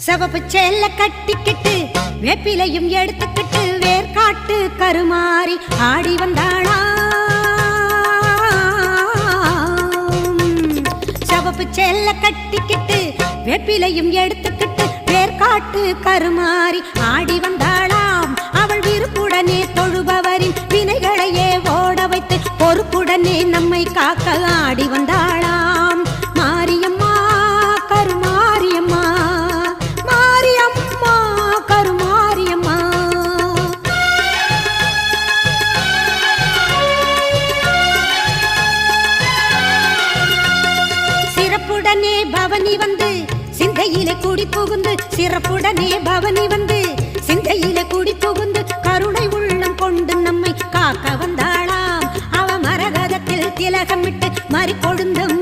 சிவப்பு சேல கட்டிக்கிட்டு வேப்பிலையும் எடுத்துக்கிட்டு வேர்காட்டு கருமாறி ஆடி வந்தாளா. சிவப்பு சேல கட்டிக்கிட்டு வேப்பிலையும் எடுத்துக்கிட்டு வேர்காட்டு கருமாறி ஆடி வந்தாளாம். அவள் விருப்புடனே தொழுபவரின் வினைகளையே ஓட வைத்து பொறுப்புடனே நம்மை காக்க ஆடி வந்தாளாம். மாரியம்மா கருமாரியம்மா, மாரியம்மா கருமாரியம்மா. சிறப்புடனே பவனி வந்து சிந்தையிலே குடி புகுந்து, சிறப்புடனே பவனி வந்து சிந்தையிலே குடி புகுந்து கருணை உள்ளம் கொண்டு நம்மை காக்க வந்தாளாம். அவ மரகதத்தில் திலகமிட்டு மறி கொழுந்தம்